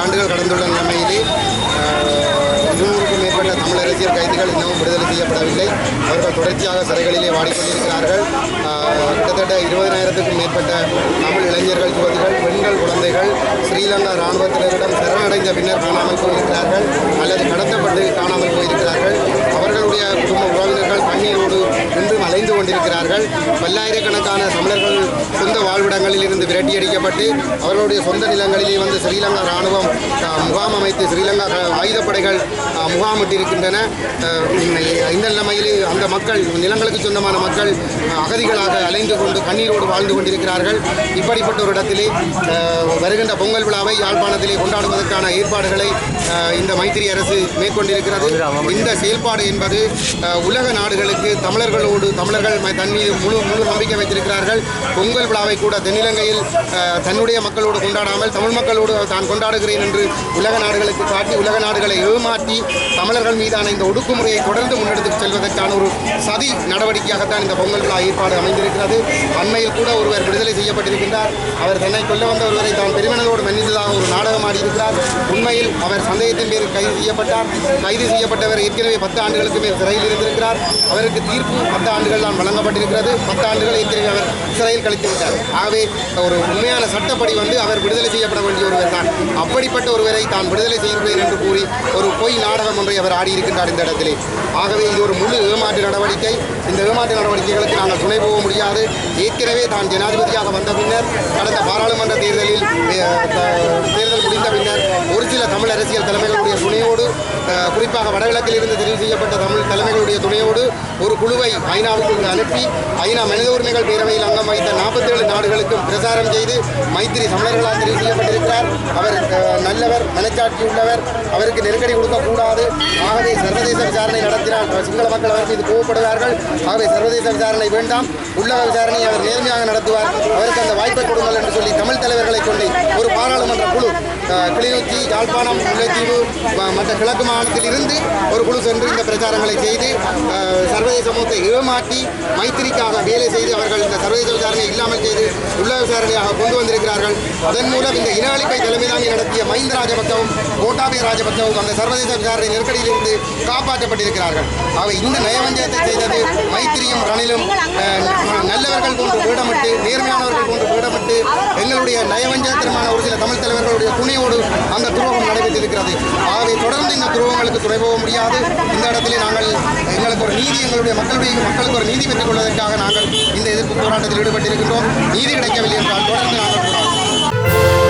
ஆண்டுகள் கடந்துள்ள நிலைமையிலே 200க்கும் மேற்பட்ட தமிழ் அரசியல் கைதிகள் இன்னமும் விடுதலை செய்யப்படவில்லை. அவர்கள் தொடர்ச்சியாக சிறைகளிலே வாடிக்கொண்டிருக்கிறார்கள். கிட்டத்தட்ட 20,000க்கும் மேற்பட்ட தமிழ் இளைஞர்கள், யுவதிகள், பெண்கள், குழந்தைகள் ஸ்ரீலங்கா இராணுவத்தினரிடம் சரணடைந்த பின்னர் காணாமல் போயிருக்கிறார்கள் அல்லது கடத்தப்பட்டு காணாமல் போயிருக்கிறார்கள். அவர்களுடைய குடும்ப உறவினர்கள் கண்ணீரோடு இன்றும் அலைந்து கொண்டிருக்கிறார்கள். பல்லாயிரக்கணக்கான தமிழர்கள் சொந்த வாழ்விடங்களில் இருந்து விரட்டியடிக்கப்பட்டு அவர்களுடைய சொந்த நிலங்களிலே வந்து ஸ்ரீலங்கா இராணுவம் முகாம் அமைத்து ஸ்ரீலங்கா ஆயுதப்படைகள் முகாமிட்டிருக்கின்றன. இந்த நிலைமையில் அந்த மக்கள், நிலங்களுக்கு சொந்தமான மக்கள் அகதிகளாக அலைந்து கொண்டு கண்ணீரோடு வாழ்ந்து கொண்டிருக்கிறார்கள். இப்படிப்பட்ட ஒரு இடத்திலே வருகின்ற பொங்கல் விழாவை யாழ்ப்பாணத்திலே கொண்டாடுவதற்கான ஏற்பாடுகளை இந்த மைத்திரி அரசு மேற்கொண்டிருக்கிறது. இந்த செயல்பாடு என்பது உலக நாடுகளுக்கு தமிழர்கள் தன் மீது முழு நம்பிக்கை வைத்திருக்கிறார்கள். பொங்கல் விழாவை கூட தென்னிலங்கையில் தன்னுடைய மக்களோடு கொண்டாடாமல் தமிழ் மக்களோடு தான் கொண்டாடுகிறேன் என்று உலக நாடுகளுக்கு காட்டி உலக நாடுகளை ஏமாற்றி தமிழர்கள் மீதான இந்த ஒடுக்குமுறையை தொடர்ந்து முன்னெடுத்து செல்வதற்கான ஒரு சதி நடவடிக்கையாகத்தான் இந்த பொங்கல் விழா ஏற்பாடு அமைந்திருக்கிறது. அண்மையில் கூட ஒருவர் விடுதலை செய்யப்பட்டிருக்கின்றார். அவர் தன்னை கொல்ல வந்த ஒருவரை தான் பெருமனதோடு மன்னித்ததாக ஒரு நாடகம் ஆடியிருக்கிறார். உண்மையில் அவர் சந்தேகத்தின் பேரில் கைது செய்யப்பட்டார். கைது செய்யப்பட்டவர் ஏற்கனவே 10 ஆண்டுகளுக்கு மேல் சிறையில் இருந்திருக்கிறார். அவருக்கு தீர்ப்பு 10 ஆண்டுகள் தான் வழங்கப்பட்டிருக்கிறது. 10 ஆண்டுகள் ஏற்கனவே அவர் சிறையில் கழித்து விட்டார். ஆகவே ஒரு உண்மையான சட்டப்படி அவர் விடுதலை செய்யப்பட வேண்டிய ஒருவர் தான். அப்படிப்பட்ட ஒருவரை தான் விடுதலை செய்கிறேன் என்று கூறி ஒரு பொய் நாடகம் ஒன்றை அவர் ஆடியிருக்கின்றார் இந்த இடத்திலே. ஆகவே இது ஒரு முழு ஏமாற்று நடவடிக்கை. இந்த ஏமாற்று நடவடிக்கைகளுக்கு நாங்கள் துணை போக முடியாது. ஏற்கனவே தான் ஜனாதிபதியாக வந்த பின்னர் கடந்த பாராளுமன்ற தேர்தல் முடிந்த பின்னர் ஒரு சில தமிழ் அரசியல் தலைமைகளுடைய துணையோடு, குறிப்பாக வடகிழக்கில் இருந்து தெரிவு செய்யப்பட்ட தமிழ் தலைமைகளுடைய துணையோடு ஒரு குழுவை ஐநாவுக்கு அனுப்பி ஐநா மனித உரிமைகள் பேரவையில் அங்கம் வைத்த 47 நாடுகளுக்கும் பிரசாரம் செய்து மைத்திரி தமிழர்களால் தெரிவு செய்யப்பட்டிருக்கிறார். அவர் நல்லவர், மனச்சாட்சி உள்ளவர், அவருக்கு நெருக்கடி கொடுக்கக்கூடாது. ஆகவே சர்வதேச விசாரணை நடத்தினால் சிங்கள மக்கள் அவர் மீது கோவப்படுவார்கள். ஆகவே சர்வதேச விசாரணை வேண்டாம், உள்ளக விசாரணை அவர் நேர்மையாக நடத்துவார், அவருக்கு அந்த வாய்ப்பை கொடுங்கள் என்று சொல்லி தமிழ் தலைவர்களை கொண்டு ஒரு பாராளுமன்ற குழு கிளிநொச்சி, யாழ்ப்பாணம், முல்லைத்தீவு மற்ற கிழக்கு மாநிலத்தில் இருந்து ஒரு குழு சென்று இந்த பிரச்சாரங்களை செய்து சர்வதேச சமூகத்தை ஏமாற்றி மைத்திரிக்காக வேலை செய்து அவர்கள் இந்த சர்வதேச விசாரணை இல்லாமல் செய்து உள்ளக விசாரணையாக கொண்டு வந்திருக்கிறார்கள். அதன் மூலம் இந்த இன அழிப்பை தலைமை தாங்கி நடத்திய மஹிந்த ராஜபக்சவும் கோட்டாபய ராஜபக்சவும் அந்த சர்வதேச விசாரணை நெருக்கடியிலிருந்து காப்பாற்றப்பட்டிருக்கிறார்கள். அவை இந்த நயவஞ்சகத்தை செய்தது மைத்திரியும் ரணிலும் நல்லவர்கள் போன்று வேடமிட்டு, நேர்மையானவர்கள் போன்று வேடமிட்டு எங்களுடைய நயவஞ்சகத்தனமான ஒரு சில தமிழ் தலைவர்களுடைய துணையோடு அந்த துரோகம் நடைபெற்றிருக்கிறது. ஆகவே தொடர்ந்து இந்த துரோகங்களுக்கு துணை போக முடியாது. இந்த இடத்திலே நாங்கள் எங்களுக்கு ஒரு நீதி, எங்களுடைய மக்களுக்கு ஒரு நீதி பெற்றுக் கொள்வதற்காக நாங்கள் இந்த எதிர்ப்பு போராட்டத்தில் ஈடுபட்டிருக்கின்றோம். நீதி கிடைக்கவில்லை என்றால் தொடர்ந்து நாங்கள் போராடுவோம்.